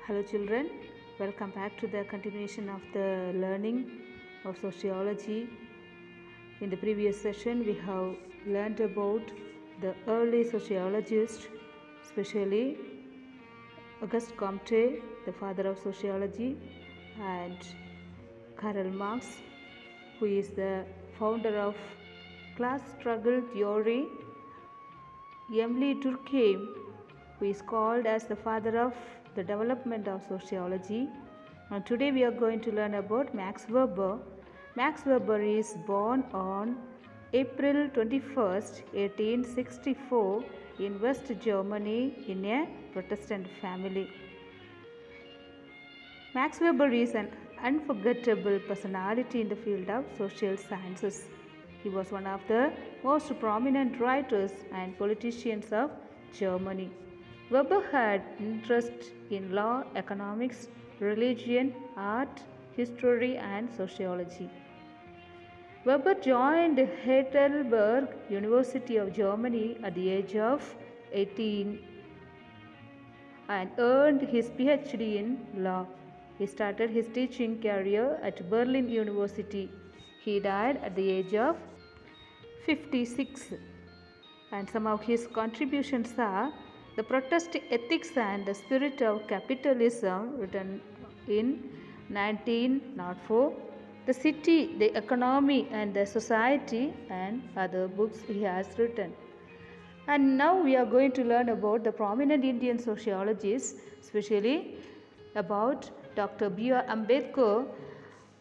Hello children, welcome back to the continuation of the learning of sociology. In the previous session we have learned about the early sociologists, especially Auguste Comte, the father of sociology, and Karl Marx, who is the founder of class struggle theory, Emile Durkheim, who is called as the father of the development of sociology. And today we are going to learn about Max Weber. Max Weber is born on April 21st, 1864 in West Germany in a Protestant family. Max Weber is an unforgettable personality in the field of social sciences. He was one of the most prominent writers and politicians of Germany. Weber had interest in law, economics, religion, art, history, and sociology. Weber joined Heidelberg University of Germany at the age of 18 and earned his PhD in law. He started his teaching career at Berlin University. He died at the age of 56. And some of his contributions are The Protest Ethics and the Spirit of Capitalism, written in 1904, The City, the Economy and the Society, and other books he has written. And now we are going to learn about the prominent Indian sociologists, especially about Dr. B.R. Ambedkar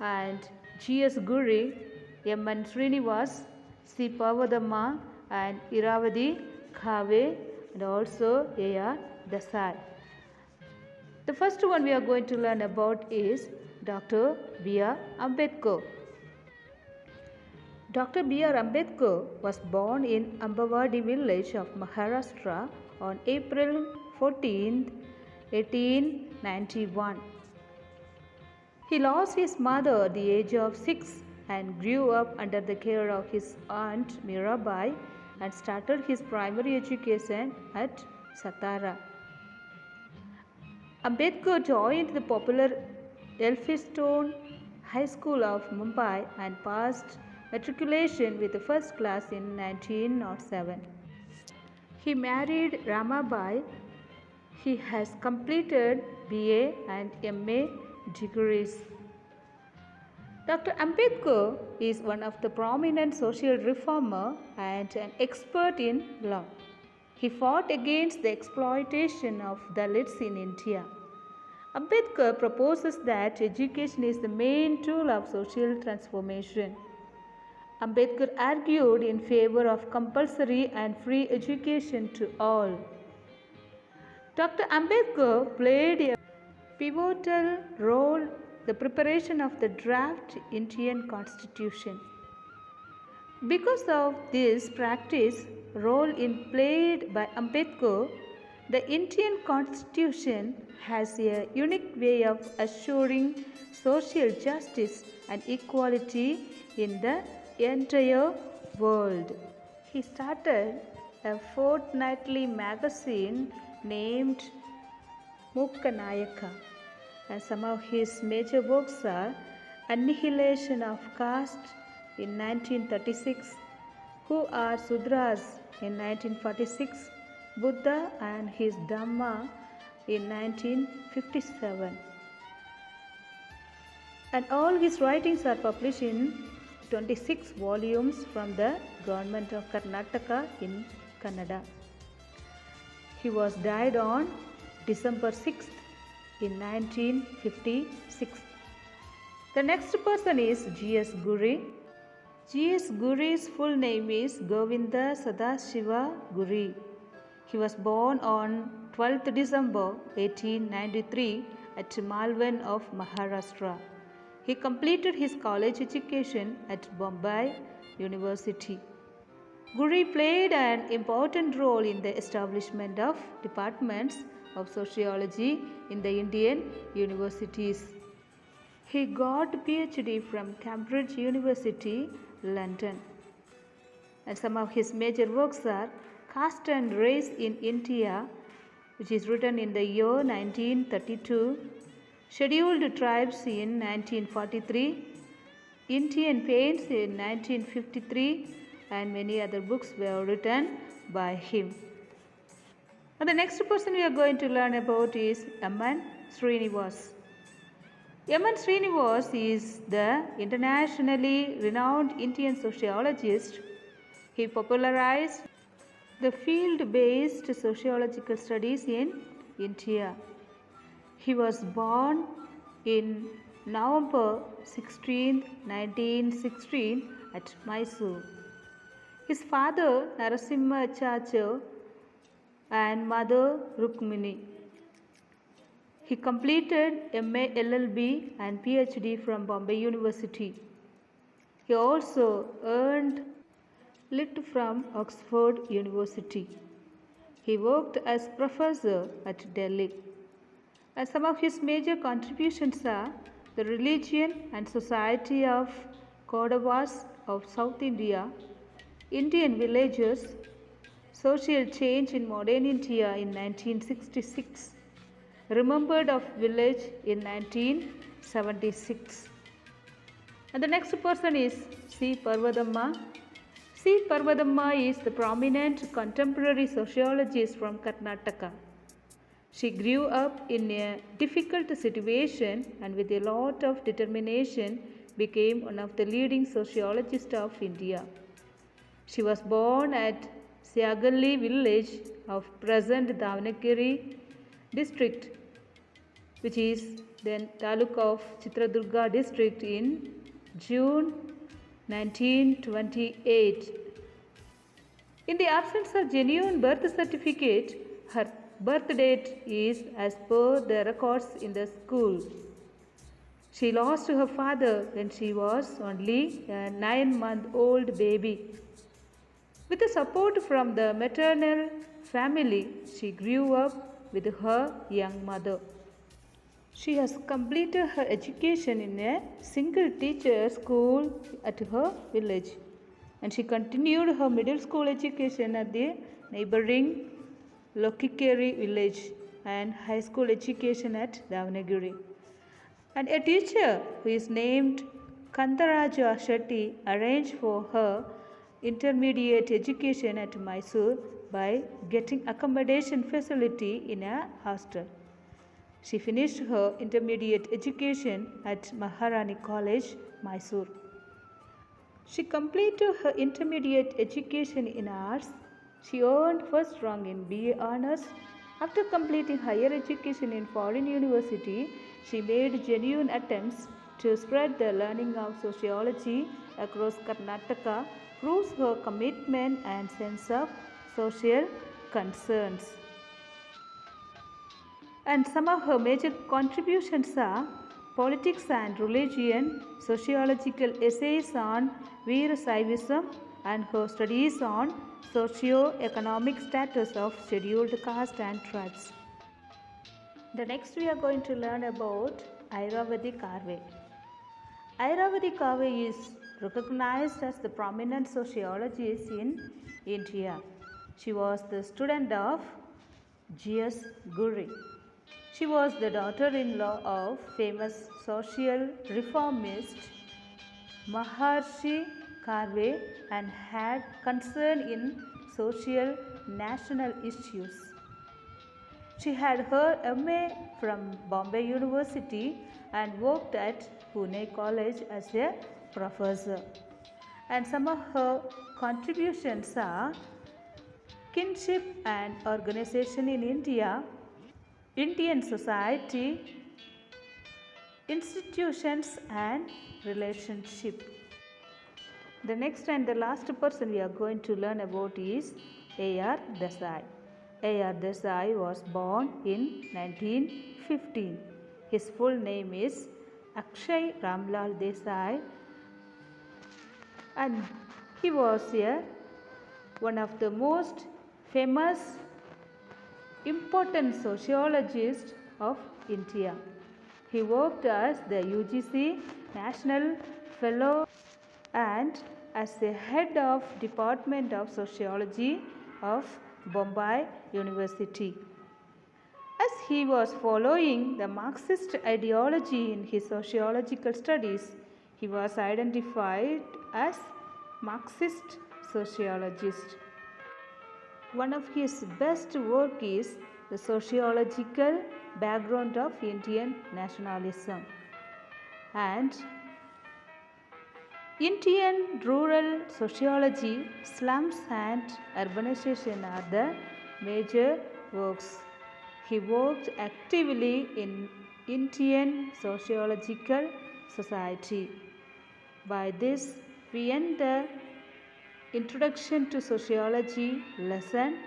and G.S. Guri, M.N. Srinivas, C. Pavadamma and Iravadi Khave, and also A.R. Desai. The first one we are going to learn about is Dr. B.R. Ambedkar. Dr. B.R. Ambedkar was born in Ambavadi village of Maharashtra on April 14, 1891. He lost his mother at the age of 6 and grew up under the care of his aunt Mirabai and started his primary education at Satara. Ambedkar joined the popular Elphinstone High School of Mumbai and passed matriculation with the first class in 1907. He married Ramabai. He has completed BA and MA degrees. Dr. Ambedkar is one of the prominent social reformer and an expert in law. He fought against the exploitation of Dalits in India. Ambedkar proposes that education is the main tool of social transformation. Ambedkar argued in favor of compulsory and free education to all. Dr. Ambedkar played a pivotal role in the preparation of the draft Indian Constitution. Because of this role played by Ambedkar, the Indian Constitution has a unique way of assuring social justice and equality in the entire world. He started a fortnightly magazine named Mukkanayaka, and some of his major works are Annihilation of Caste in 1936, Who Are Sudras in 1946, Buddha and His Dhamma in 1957. And all his writings are published in 26 volumes from the government of Karnataka in Kannada. He was died on December 6th in 1956. The next person is G.S. Guri. G.S. Guri's full name is Govinda Sadashiva Guri. He was born on 12th December 1893 at Malvan of Maharashtra. He completed his college education at Bombay University. Guri played an important role in the establishment of departments of sociology in the Indian universities. He got a PhD from Cambridge University, London. And some of his major works are Caste and Race in India, which is written in the year 1932, Scheduled Tribes in 1943, Indian Paints in 1953, and many other books were written by him. Now the next person we are going to learn about is M.N. Srinivas. M.N. Srinivas is the internationally renowned Indian sociologist. He popularized the field-based sociological studies in India. He was born in November 16, 1916 at Mysore. His father Narasimhachachar and mother Rukmini. He completed MA LLB and PhD from Bombay University. He also earned Lit from Oxford University. He worked as professor at Delhi. And some of his major contributions are the religion and society of Kodavas of South India, Indian villages, social change in modern India in 1966, Remembered of Village in 1976. And the next person is C. Parvadamma. C. Parvadamma is the prominent contemporary sociologist from Karnataka. She grew up in a difficult situation and with a lot of determination became one of the leading sociologists of India. She was born at Syagalli village of present Davanagere district, which is then Taluk of Chitradurga district, in June 1928. In the absence of genuine birth certificate, her birth date is as per the records in the school. She lost her father when she was only a 9-month-old baby. With the support from the maternal family, she grew up with her young mother. She has completed her education in a single teacher school at her village, and she continued her middle school education at the neighboring Lokikeri village and high school education at Davanagere. And a teacher who is named Kantaraja Shetty arranged for her intermediate education at Mysore by getting accommodation facility in a hostel. She finished her intermediate education at Maharani College, Mysore. She completed her intermediate education in arts. She earned first rank in BA Honours. After completing higher education in foreign university, she made genuine attempts to spread the learning of sociology across Karnataka, proves her commitment and sense of social concerns. And some of her major contributions are Politics and Religion, sociological essays on Veerasaivism, and her studies on socio-economic status of scheduled caste and tribes. The next we are going to learn about Airavati Karve. Airavati Karve is recognized as the prominent sociologist in India. She was the student of G.S. Ghurye. She was the daughter-in-law of famous social reformist Maharshi Karve and had concern in social national issues. She had her MA from Bombay University and worked at Pune College as a professor. And some of her contributions are Kinship and Organization in India, Indian Society, Institutions and Relationship. The next and the last person we are going to learn about is A.R. Desai. A.R. Desai was born in 1915. His full name is Akshay Ramlal Desai, and he was one of the most famous important sociologist of India. He worked as the UGC National Fellow and as the head of Department of Sociology of Bombay University. As he was following the Marxist ideology in his sociological studies, he was identified as Marxist sociologist. One of his best work is the sociological background of Indian nationalism. And Indian rural sociology, slums and urbanization are the major works. He worked actively in Indian sociological society. By this, we end the Introduction to Sociology lesson.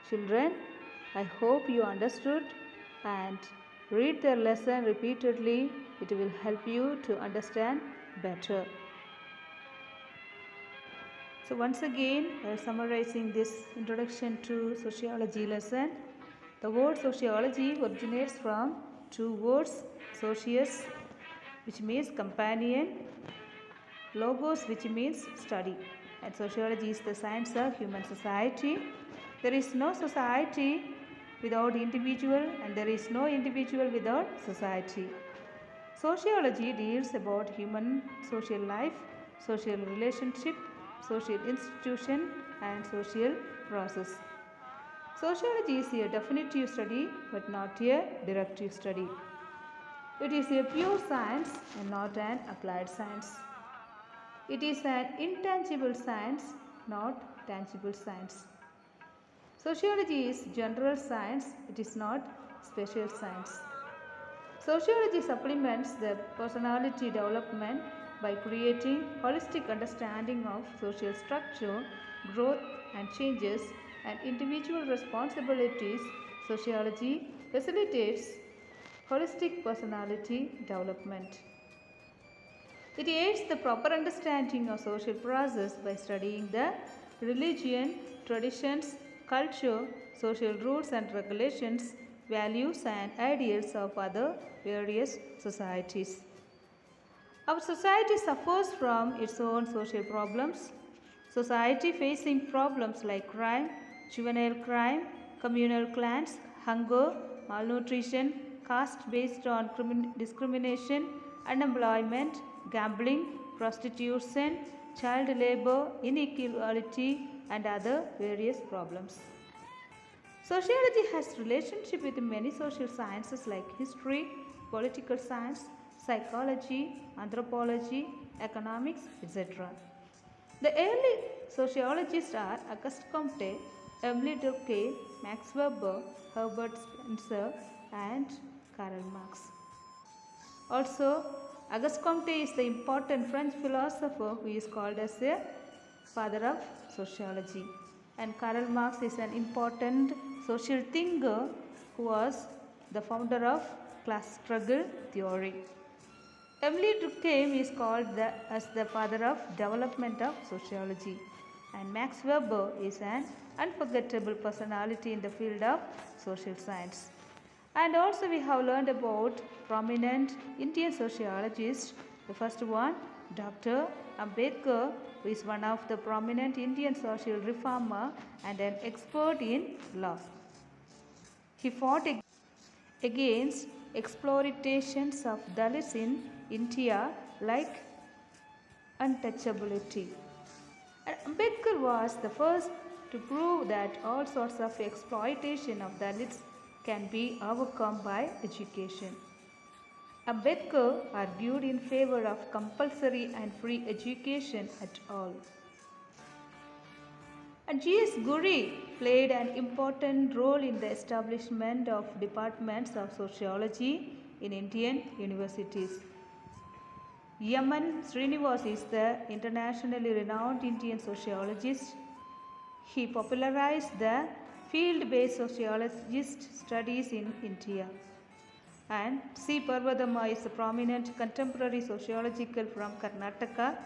Children, I hope you understood and read the lesson repeatedly. It will help you to understand better. So once again, summarizing this Introduction to Sociology lesson. The word sociology originates from two words, socius, which means companion, logos, which means study. And sociology is the science of human society. There is no society without individual, and there is no individual without society. Sociology deals about human social life, social relationship, social institution, and social process. Sociology is a definitive study but not a directive study. It is a pure science and not an applied science. It is an intangible science, not tangible science. Sociology is general science, it is not special science. Sociology supplements the personality development by creating holistic understanding of social structure, growth and changes and individual responsibilities. Sociology facilitates holistic personality development. It aids the proper understanding of social process by studying the religion, traditions, culture, social rules and regulations, values and ideals of other various societies. Our society suffers from its own social problems. Society facing problems like crime, juvenile crime, communal clans, hunger, malnutrition, caste based on discrimination, unemployment, gambling, prostitution, child labor, inequality and other various problems. Sociology has relationship with many social sciences like history, political science, psychology, anthropology, economics, etc. The early sociologists are Auguste Comte, Emile Durkheim, Max Weber, Herbert Spencer and Karl Marx. Also, Auguste Comte is the important French philosopher who is called as a father of sociology, and Karl Marx is an important social thinker who was the founder of class struggle theory. Emile Durkheim is called as the father of development of sociology, and Max Weber is an unforgettable personality in the field of social science. And also we have learned about prominent Indian sociologists. The first one, Dr. Ambedkar, who is one of the prominent Indian social reformer and an expert in law. He fought against exploitations of Dalits in India like untouchability. And Ambedkar was the first to prove that all sorts of exploitation of Dalits can be overcome by education. Ambedkar argued in favor of compulsory and free education at all. And G.S. Guri played an important role in the establishment of departments of sociology in Indian universities. Yaman Srinivas is the internationally renowned Indian sociologist. He popularized the field-based sociologist studies in India. And C. Parvathamma is a prominent contemporary sociological from Karnataka.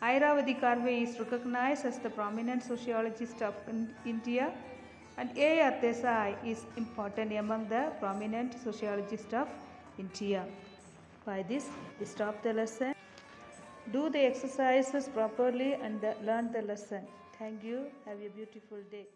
Airavati Karve is recognized as the prominent sociologist of India. And A. R. Desai is important among the prominent sociologists of India. By this, we stop the lesson. Do the exercises properly and learn the lesson. Thank you. Have a beautiful day.